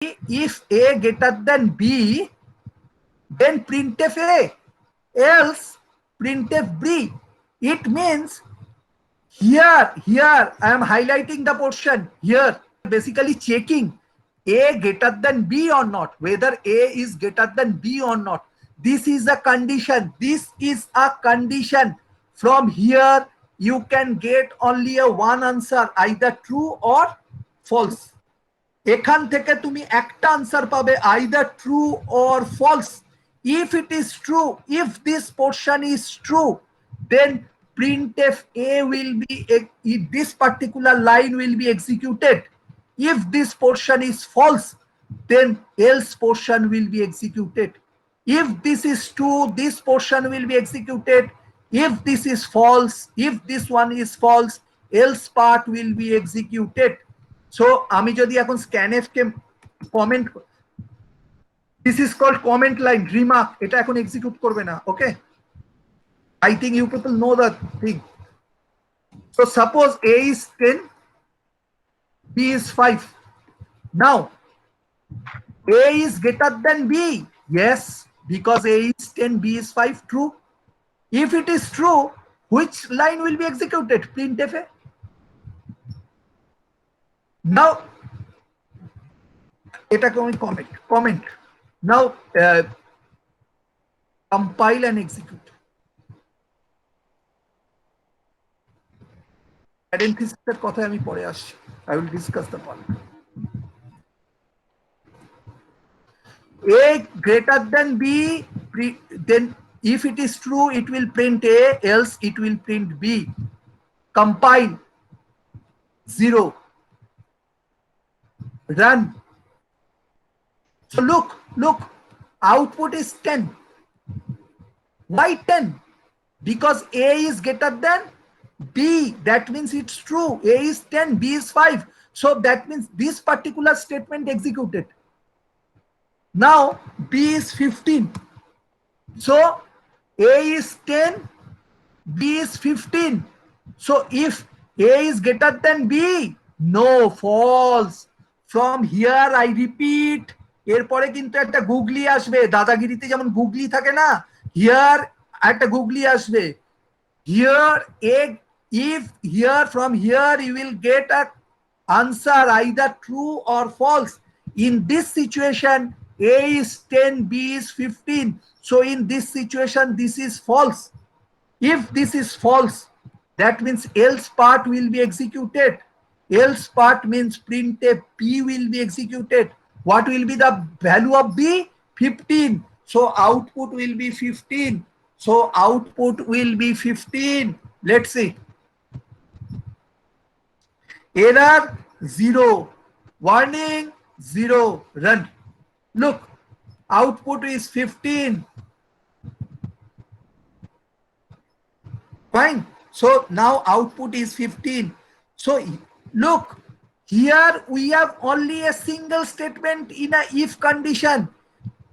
if A greater than B, then printf A, else printf B. It means here I am highlighting the portion here, basically checking A greater than B or not, whether A is greater than B or not. This is a condition. This is a condition. From here, you can get only a one answer, either true or false. এখান থেকে তুমি একটা answer পাবে, either true or false. If it is true, if this portion is true, then printf A will be, this particular line will be executed. If this portion is false, then else portion will be executed. If this is true, this portion will be executed. If this is false, if this one is false, else part will be executed. So আমি যদি এখন scanf K comment, this is called comment line remark, এটা এখন execute করবে না, ওকে? I think you people know the thing. So suppose A is 10, B is 5. Now A is greater than B. Yes, because A is 10, B is 5, true. If it is true, which line will be executed? Printf A. Now এটাকে আমি comment. Now compile and execute. Parenthesis কথা আমি পরে আসছি, I will discuss the point. A greater than B, then if it is true, it will print A, else it will print B. Compile 0. Run. So look, output is 10. Why 10? Because A is greater than B. That means it's true. A is 10, B is 5. So that means this particular statement executed. Now B is 15. So A is 10, B is 15. So if A is greater than B, no, false. From here I repeat, এরপরে কিন্তু একটা গুগলি আসবে, দাদাগিরিতে যেমন গুগলি থাকে না, here একটা গুগলি আসবে। Here if here, from here you will get a answer either true or false. In this situation, A is 10, B is 15. So in this situation, this is false. If this is false, that means else part will be executed. Else part means printf B will be executed. What will be the value of B? 15. So output will be 15. So output will be 15. Let's see. Error 0. Warning 0. Run. Look, output is 15. Fine. So now output is 15. So look, here we have only a single statement in a if condition.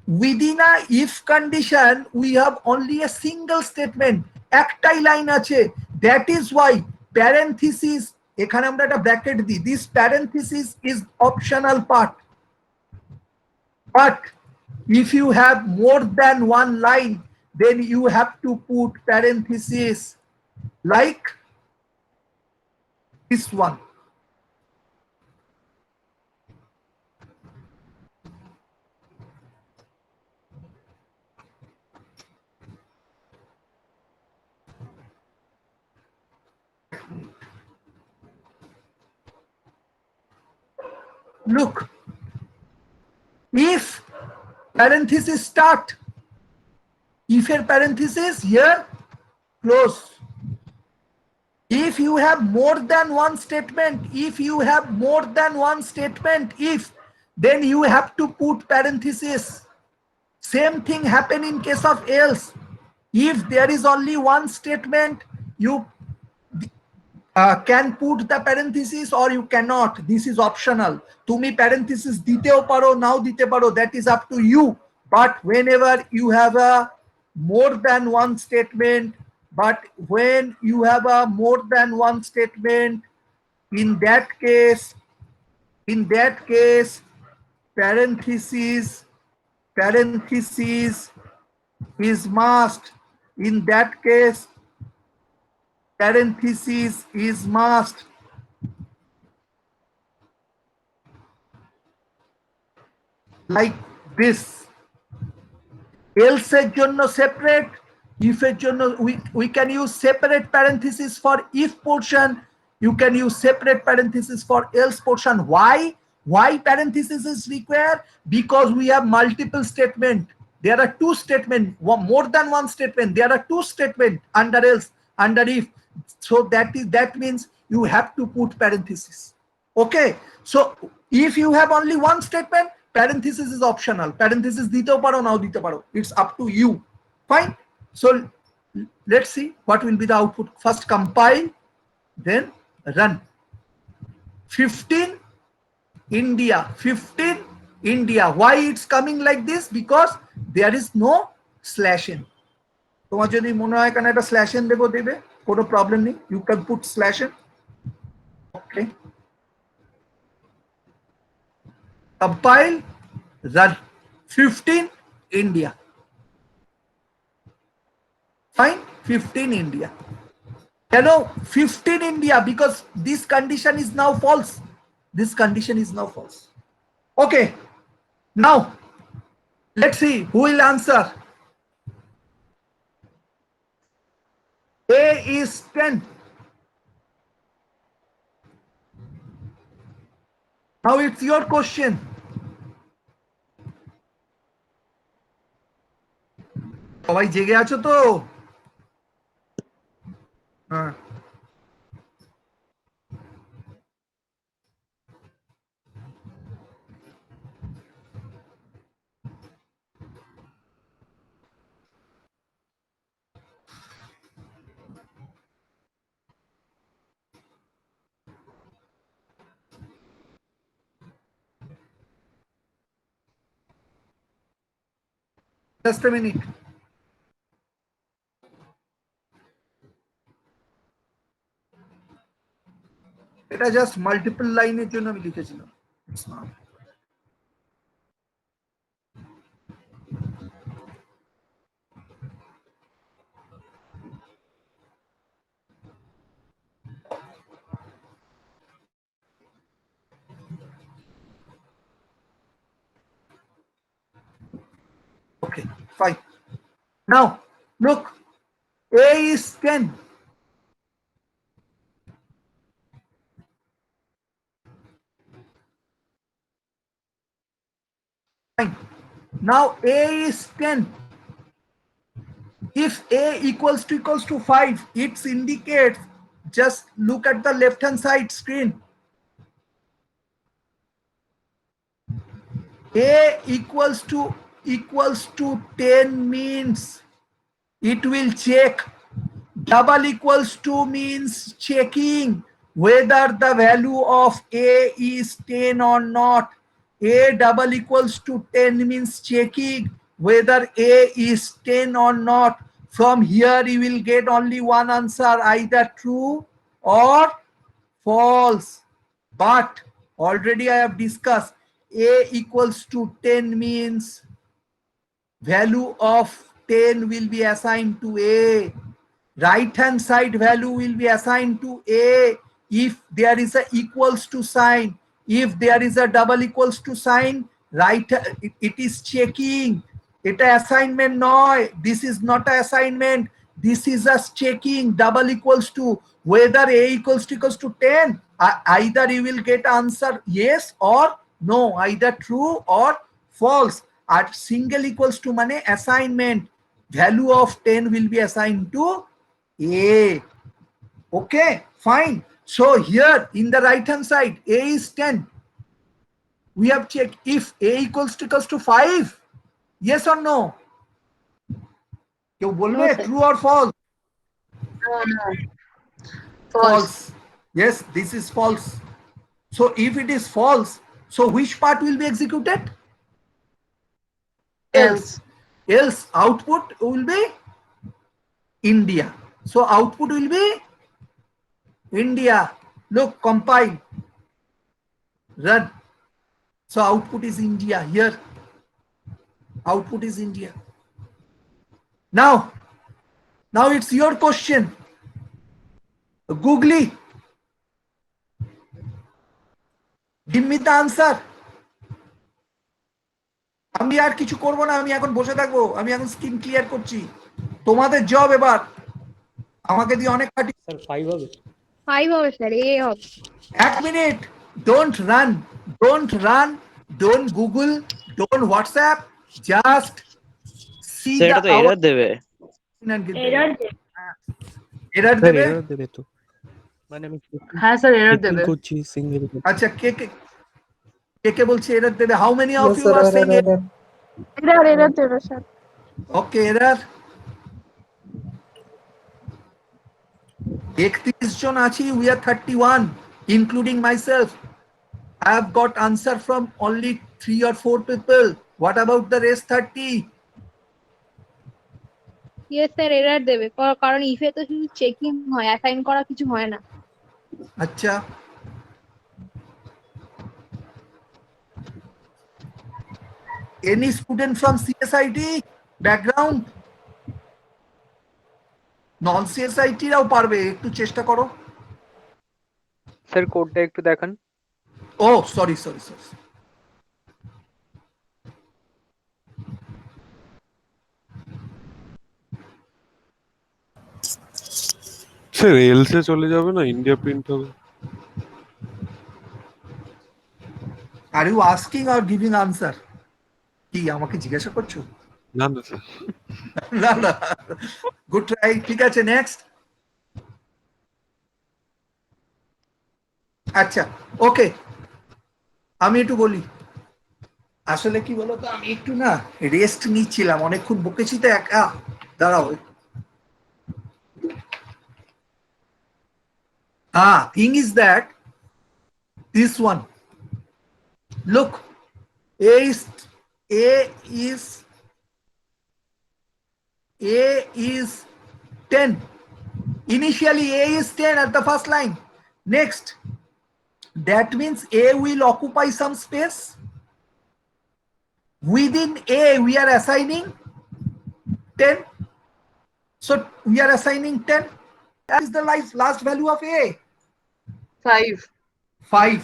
Within a if condition, we have only a single statement. একটাই line আছে। That is why parenthesis, এখানে আমরা একটা bracket দিই, this parenthesis is optional part. But if you have more than one line, then you have to put parenthesis like this one. Look, if parenthesis start, if a parenthesis here close. If you have more than one statement, if, then you have to put parenthesis. Same thing happen in case of else. If there is only one statement, you can put the parenthesis or you cannot. This is optional. Tumi parenthesis diteo paro, nao dite paro, that is up to you. But whenever you have a more than one statement, but when you have a more than one statement, in that case, parenthesis is must. In that case, parenthesis is must. Like this. Else এর জন্য separate, if এর জন্য we can use separate parenthesis for if portion, you can use separate parenthesis for else portion. Why parenthesis is required? Because we have multiple statement. There are two statements, more than one statement. There are two statements under else, under if. So that means you have to put parenthesis. Okay, so if you have only one statement, parenthesis is optional. Parenthesis দিতেও পারো নাও দিতে পারো, it's up to you. Fine. So let's see what will be the output. First compile, then run. 15 India, 15 India. Why it's coming like this? Because there is no slash in. তোমার যদি মনে হয় কেন একটা স্ল্যাশ এন দেবো, দেবে, কোনো problem নেই, you can put slash in. Okay, compile, run. 15 India. Fine, 15 India. Hello, 15 India, because this condition is now false. This condition is now false. Okay, now let's see who will answer. A is 10. Now it's your question. সবাই জেগে আছো তো? হ্যাঁ, just a minute. এটা just multiple লাইনের জন্য আমি লিখেছিলাম। Okay, fine. Now look, A is 10. Fine. Now A is 10. If A equals to 5, it indicates, just look at the left hand side screen. A equals to 10 means it will check. Double equals to means checking whether the value of A is 10 or not. A double equals to 10 means checking whether A is 10 or not. From here you will get only one answer, either true or false. But already I have discussed, A equals to 10 means value of 10 will be assigned to A. Right hand side value will be assigned to A if there is a equals to sign. If there is a double equals to sign, right, it is checking. এটা assignment নয়, this is not an assignment, this is just checking. Double equals to, whether A equals to 10, either you will get answer yes or no, either true or false. At single equals to মানে assignment, value of 10 will be assigned to A. Okay, fine. So here in the right hand side, A is 10. We have checked if A equals to 5. Yes or no? কেউ বলবে true or false? No. False. Yes, this is false. So if it is false, so which part will be executed? Else. Else output will be India. So output will be India. Look, compile, run. So output is India here. Output is India. Now it's your question. Googly, give me the answer. আমি আর কিছু করব না, আমি এখন বসে থাকবো, আমি এখন স্ক্রিন ক্লিয়ার করছি। তোমাদের জব এবার, আমাকে দিয়ে অনেক কাটি। স্যার 5 হবে? 5 হবে স্যার, এ হবে। 1 minute, don't run, don't Google, don't WhatsApp, just see sir the এটা তো এরর দেবে। এরর এরর স্যার দেবে। এরর দেবে তো, মানে আমি হ্যাঁ স্যার, এরর দেবে। করছি সিঙ্গেল। আচ্ছা, কে বলছে এরর দেবে? How many of you are saying error দেবে স্যার। ওকে, এরর 31 জন আছি, we are 31 including myself. I have got answer from only 3 or 4 people. What about the rest 30? Yes sir, error দেবে, কারণ ইফে তো শুধু চেকিং হয়, assign করা কিছু হয় না। আচ্ছা, any student from CSIT background? Non CSIT রাও পারবে, একটু চেষ্টা করো। স্যার কোডটা একটু দেখান। ও সরি। স্যার এলসে চলে যাবে না, ইন্ডিয়া প্রিন্ট হবে। Are you asking or giving answer? কি আমাকে জিজ্ঞাসা করছো? না না স্যার, না, গুড ট্রাই। ঠিক আছে, নেক্সট। আচ্ছা, ওকে, আমি একটু বলি। আসলে কি বলতো, আমি একটু না রেস্ট নিচ্ছিলাম, অনেকক্ষণ বকেছি তো একা। দাঁড়াও। Thing is that this one, look, A is 10. Initially A is 10 at the first line. Next, that means A will occupy some space. Within A we are assigning 10. So we are assigning 10. That is the last value of A. 5.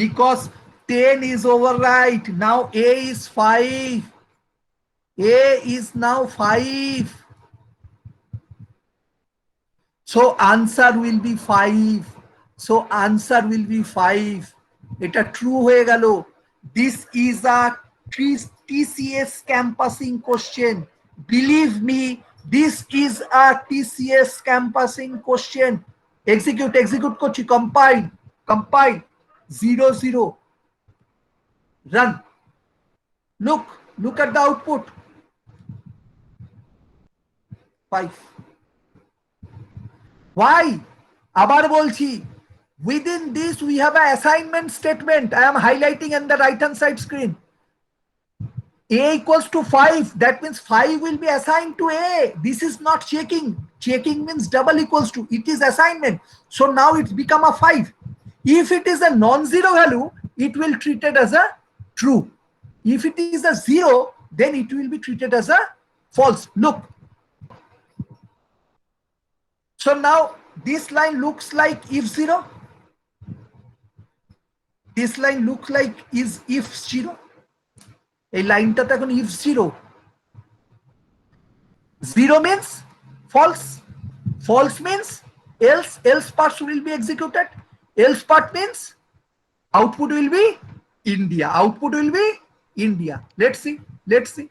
Because 10 is overwrite. Now A is 5. A is now 5. So answer will be 5. এটা true হয়ে গেল। This is a TCS campusing question. Believe me, this is a TCS campusing question. Execute করছি, compile 0 run. Look at the output. 5. Why? আবার বলছি, within this we have an assignment statement. I am highlighting in the right hand side screen. A equals to 5. That means 5 will be assigned to A. This is not checking. Checking means double equals to. It is assignment. So now it's become a 5. If it is a non-zero value, it will treat it as a true. If it is a 0, then it will be treated as a false. Look. So now this line looks like if 0. This line looks like is if 0. এই লাইনটাতে এখন if 0. 0 means false. False means else parts will be executed. Else part means output will be India. Let's see.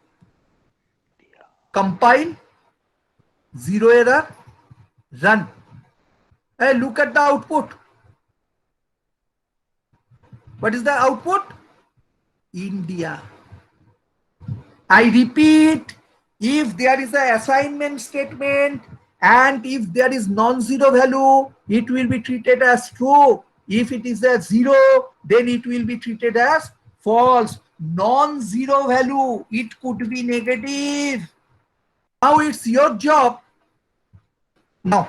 Compile, 0 error, run. Hey, look at the output. What is the output? India. I repeat, if there is an assignment statement and if there is non-zero value, it will be treated as true. If it is a 0, then it will be treated as false. Non-zero value, it could be negative. Now it's your job. Now,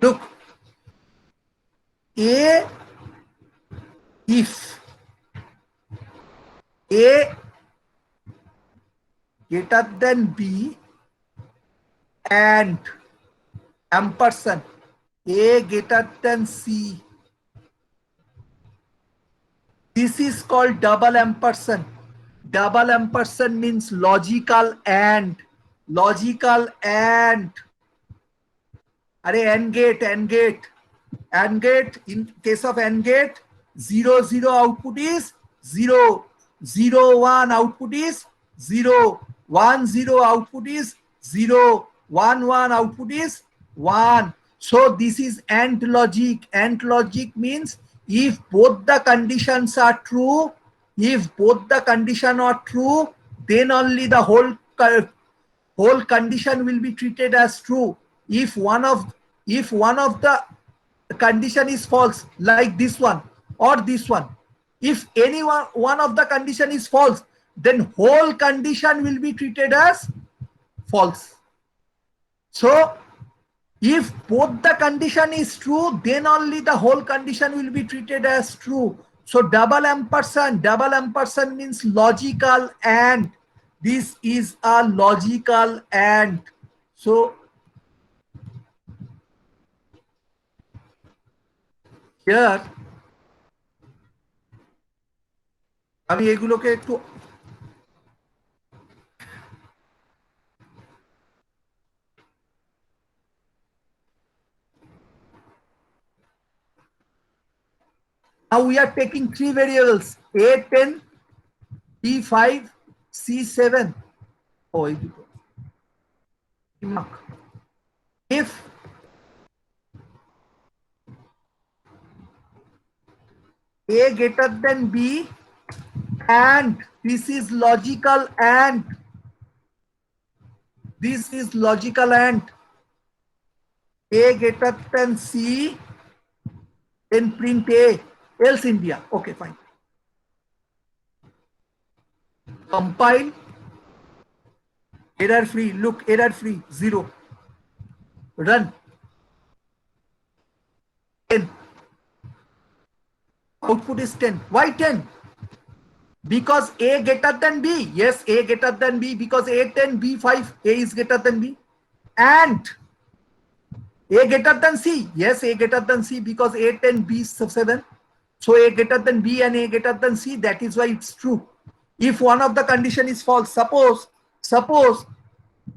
look, A, if A greater than B and ampersand A greater than C. This is called double ampersand. Double ampersand means logical and. Logical and. Are AND gate, AND gate. AND gate, in case of AND gate, 0, 0 output is 0. 0, 1 output is 0. 1, 0 output is 0. 1, 1 output is 1. So this is AND logic. AND logic means if both the conditions are true, if both the conditions are true, then only the whole condition will be treated as true. If one of the condition is false, like this one or this one, if any one of the condition is false, then whole condition will be treated as false. So if both the condition is true, then only the whole condition will be treated as true. So double ampersand means logical and. This is a logical and. So here আমি এগুলোকে একটু now we are taking three variables A10, B5, C7. Oh, if A greater than B and this is logical and this is logical and A greater than C, then print A, else India. Okay, fine. Compile, error free, look, error free, 0. Run. 10. Output is 10. Why 10? Because A greater than B. Yes, A greater than B because A10, B5, A is greater than B. And A greater than C. Yes, A greater than C because A10, B7. So A greater than B and A greater than C. That is why it's true. If one of the condition is false, suppose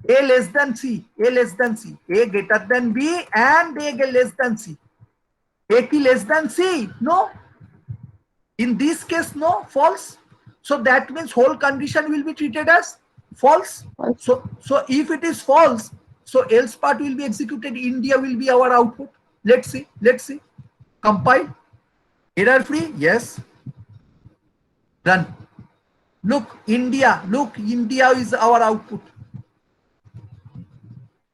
A less than C, A less than C, A greater than B and A less than C. A less than C? No. In this case, no, false. So that means whole condition will be treated as false. So if it is false, so else part will be executed. India will be our output. Let's see. Compile. Error free? Yes. Run. Look, India is our output.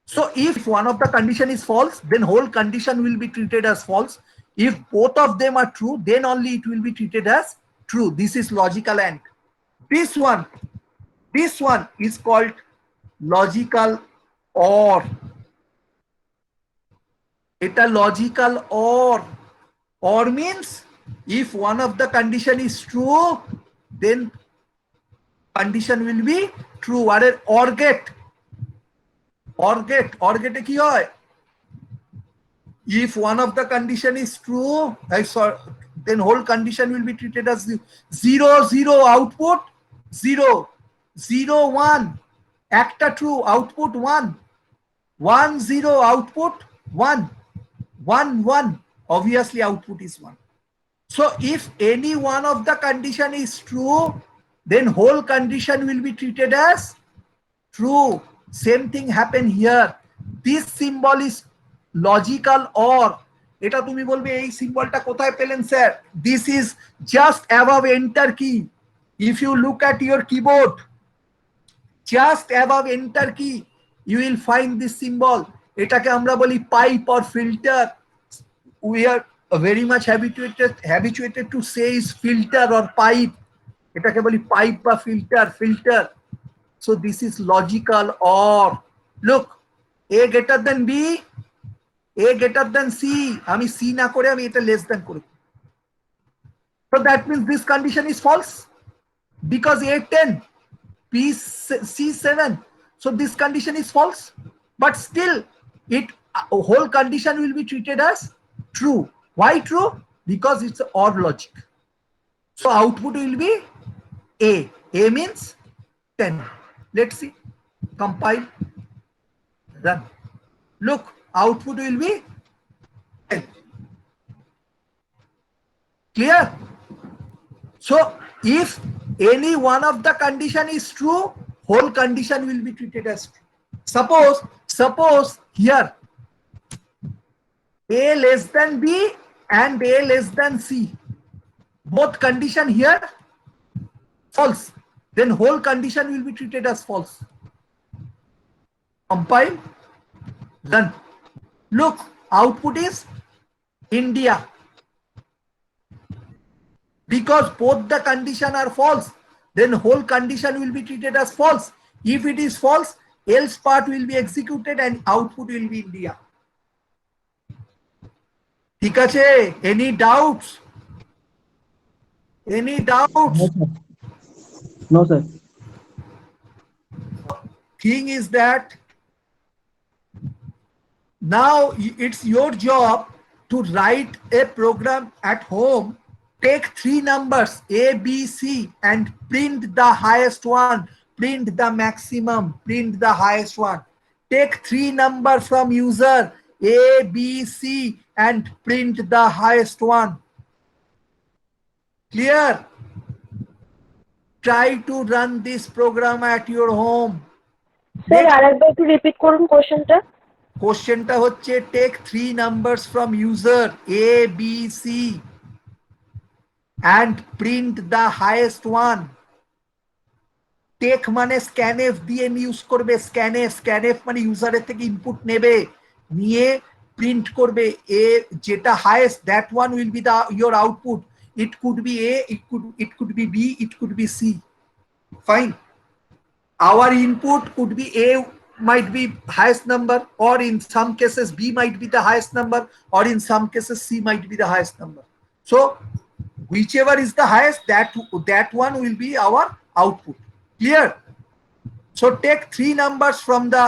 So if one of the condition is false, then whole condition will be treated as false. If both of them are true, then only it will be treated as true. This is logical and. This one is called logical or. It's a logical or. Or means if one of the condition is true, then condition will be true. Or get কি হয়? If one of the condition is true, then whole condition will be treated as 0, 0 output 0, 0, 1 একটা true output 1, 1, 0 output 1, 1, 1 obviously output is 1. So if any one of the condition is true, then whole condition will be treated as true. Same thing happen here. This symbol is logical or. এটা তুমি বলবে এই সিম্বলটা কোথায় পেলেন sir? This is just above enter key. If you look at your keyboard, just above enter key, you will find this symbol. এটাকে আমরা বলি pipe or filter. We are very much habituated to say is filter or pipe. এটাকে বলি pipe বা filter. So this is logical or. Look, A greater than B, A greater than C, আমি C না করে আমি এটা less than করি। So that means this condition is false because A10, C7. So this condition is false, but still it whole condition will be treated as true. Why true? Because it's OR logic. So output will be A. A means 10. Let's see. Compile. Run. Look, output will be 10. Clear? So if any one of the condition is true, whole condition will be treated as true. Suppose here A less than B and A less than C. Both condition here false. Then whole condition will be treated as false. Compile. Run. Look, output is India. Because both the condition are false, then whole condition will be treated as false. If it is false, else part will be executed and output will be India. ঠিক আছে? Any doubts? Any doubts? No, sir. Thing is that now it's your job to write a program at home. Take 3 numbers A, B, C and print the highest one, print the maximum, print the highest one. Take 3 numbers from user A, B, C and print the highest one. Clear? Try to run this program at your home. Sir আরেকবার একটু repeat করুন কোশ্চেনটা। কোশ্চেনটা হচ্ছে take 3 numbers from user A, B, C and print the highest one. Take মানে scanf দিয়ে use করবে, scanf মানে ইউজারের থেকে ইনপুট নেবে, নিয়ে প্রিন্ট করবে এ যেটা highest, that one will be the your output. It could be A, it could be B, it could be C. Fine. Our input could be A might be highest number, or in some cases B might be the highest number, or in some cases C might be the highest number. So whichever is the highest, that one will be our output. Clear? So take 3 numbers from the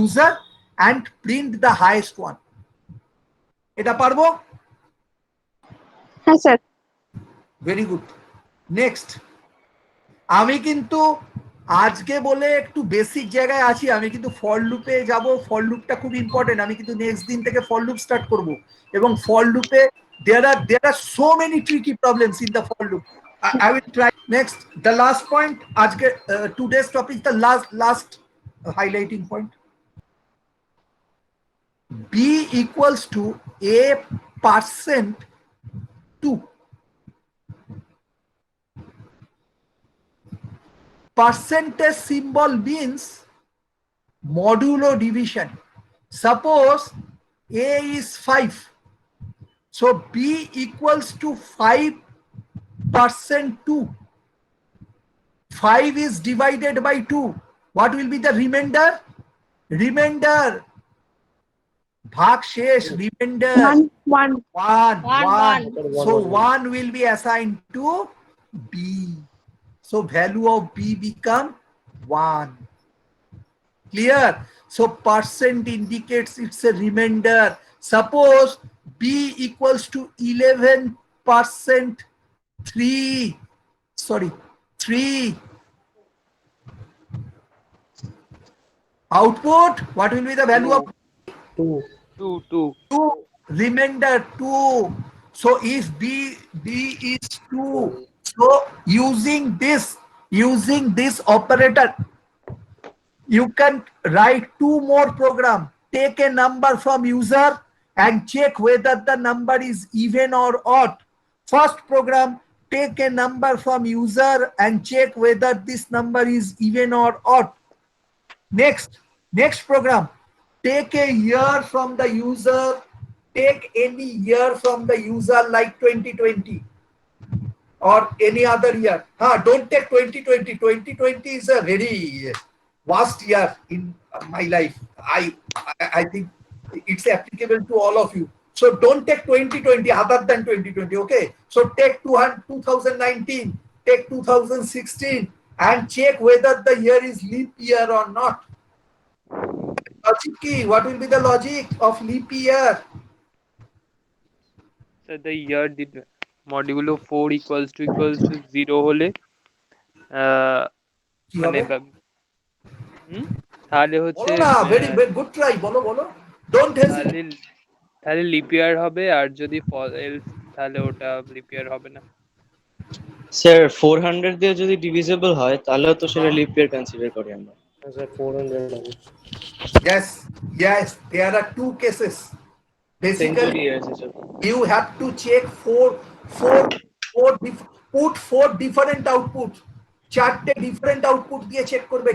user and print the highest one. এটা পারবো? হ্যাঁ sir. Very good. Next, আমি কিন্তু আজকে বলে একটু basic জায়গায় আছি, আমি কিন্তু ফর লুপে যাব। ফর লুপটা খুব ইম্পর্টেন্ট। আমি কিন্তু নেক্সট দিন থেকে ফর লুপ স্টার্ট করব, এবং ফর লুপে there are so many tricky problems in the for loop. I will try. Next, the last point, ajke today's topic, the last highlighting point. B equals to A% 2. Percentage symbol means modulo division. Suppose A is 5. So B equals to 5% 2. 5 is divided by 2. What will be the remainder? Remainder. Bhag shesh, remainder. 1 1. So 1 will be assigned to B. So value of B become 1. Clear? So percent indicates it's a remainder. Suppose B equals to 11% 3. Output, what will be the value of 2? Remainder 2. So if B is 2, so using this operator, you can write 2 more program. Take a number from user and check whether the number is even or odd. First program, take a number from user and check whether this number is even or odd. Next program, take a year from the user, take any year from the user like 2020 or any other year. Don't take 2020. 2020 is a very vast year in my life. I think It's applicable to all of you. So don't take 2020 other than 2020. Okay. So take 2019, take 2016, and check whether the year is leap year or not. Logic key. What will be the logic of leap year? So the year did modulo 4 equals to 0 হলে কি মানে হবে? তাহলে হচ্ছে বলো না, very good try, বলো বলো, don't তাহলে hesitate. তাহলে লিপ ইয়ার হবে, আর যদি এলস তাহলে ওটা লিপ ইয়ার হবে না। স্যার 400 দিয়ে যদি ডিভিজিবল হয় তাহলে তো সেটা লিপ ইয়ার কনসিডার করি আমরা। স্যার 400 হবে। Yes, yes, there are two cases. Century Basically, আছে sir. you have to check put four different outputs. চারটে different output দিয়ে check করবে।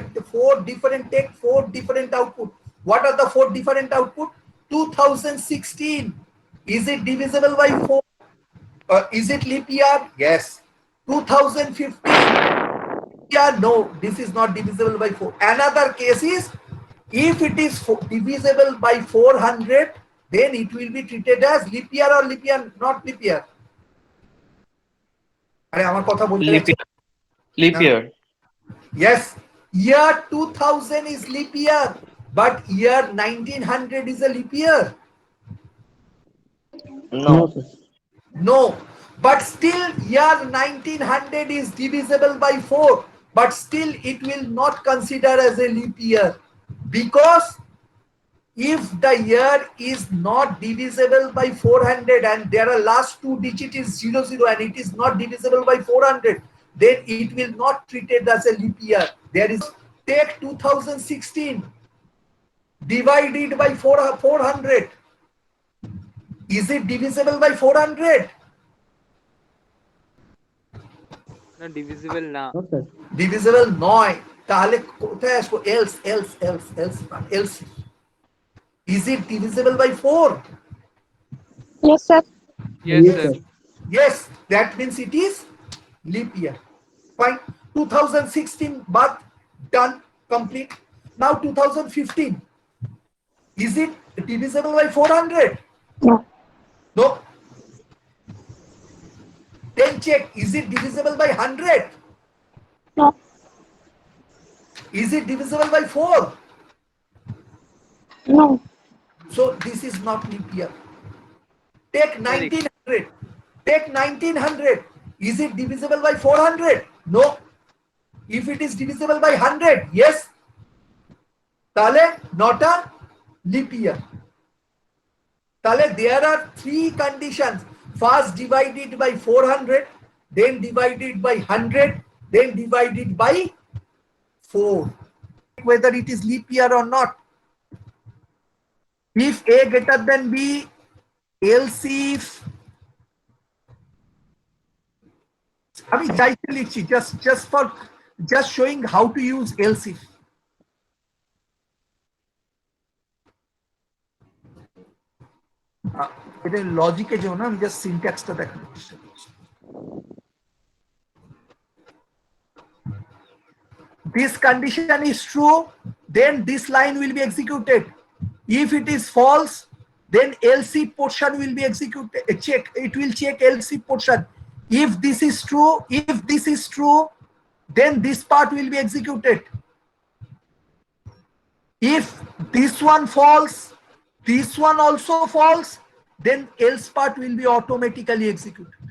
Take four different output. What are the four different output? 2016. Is it divisible by 4? Is it leap year? Yes. 2015. Yeah, no, this is not divisible by 4. Another case is, if it is divisible by 400, then it will be treated as leap year or leap year, not leap year. আরে আমার কথা বলতে lip year. Yes, year 2000 is leap year, but year 1900 is a leap year. No. No, but still year 1900 is divisible by 4, but still it will not consider as a leap year, because if the year is not divisible by 400 and there are last two digits is 00 and it is not divisible by 400, then it will not treated as a leap year. There is, take 2016 divided by 400. Is it divisible by 400? না divisible না। No, sir. Divisible নয়, তাহলে কোথায় আসবো? else. Is it divisible by 4? Yes, sir. Yes Yes, sir. sir. Yes, that means it is leap year. Fine. 2016 but done, complete. Now 2015. Is it divisible by 400? No. No. Then check, is it divisible by 100? No. Is it divisible by 4? No. So this is not leap year. Take 1900. Take 1900. Is it divisible by 400? No. If it is divisible by 100, yes. Tale not a leap year. Tale there are three conditions. First divided by 400, then divided by 100, then divided by 4. Whether it is leap year or not. If A greater than B, else if, আমি যাইতে লিখছি just showing how to use else if. এটা লজিকে যেও না, আমি just সিনট্যাক্সটা দেখানোর চেষ্টা করছি। This condition is true, then this line will be executed. If it is false, then else if portion will be executed. It will check else if portion. If this is true, then this part will be executed. If this one false, this one also false, then else part will be automatically executed.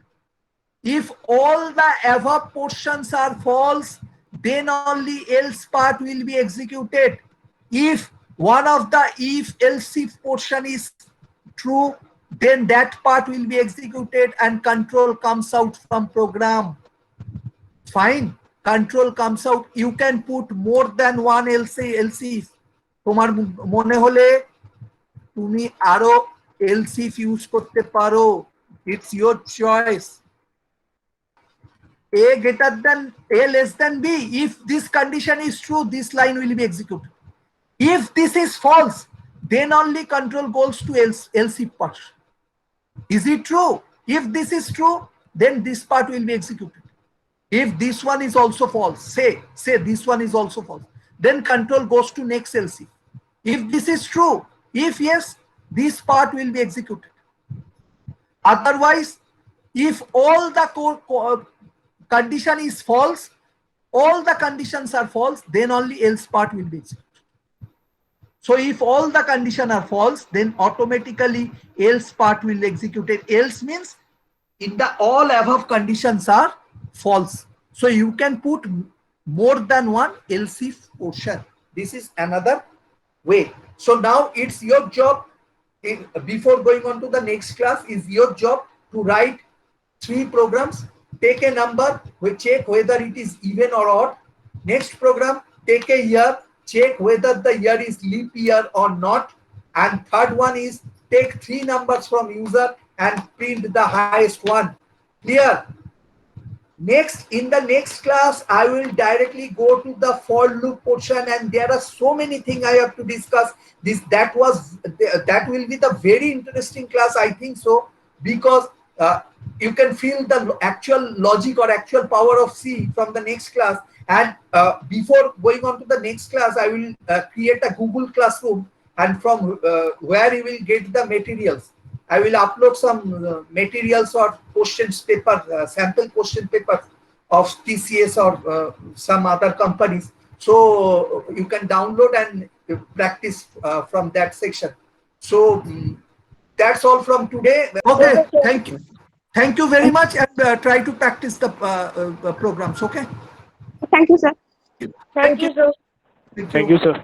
If all the above portions are false, then only else part will be executed. If one of the else if portion is true, then that part will be executed and control comes out from program. Fine, control comes out. You can put more than one else if তোমার মনে হলে তুমি আরো else if use করতে পারো, it's your choice. A greater than A less than B, if this condition is true, this line will be executed. If this is false, then only control goes to else if part. Is it true? If this is true, then this part will be executed. If this one is also false, say this one is also false, then control goes to next else if. If this is true, if yes, this part will be executed. Otherwise, if all the condition is false, all the conditions are false, then only else part will be executed. So if all the conditions are false, then automatically else part will be executed. Else means in the all above conditions are false. So you can put more than one else if portion. This is another way. So now it's your job, before going on to the next class, is your job to write 3 programs. Take a number, we check whether it is even or odd. Next program, take a year, check whether the year is leap year or not. And third one is take 3 numbers from user and print the highest one. Clear? Next, in the next class, I will directly go to the for loop portion, and there are so many things I have to discuss. That will be the very interesting class, I think so, because you can feel the actual logic or actual power of C from the next class. And before going on to the next class, I will create a Google Classroom, and from where you will get the materials. I will upload some materials or questions paper, sample question papers of TCS or some other companies. So you can download and practice from that section. So that's all from today. Okay, thank you. Thank you very much, and try to practice the programs. Okay. Thank you, sir. Thank you. Thank you, sir.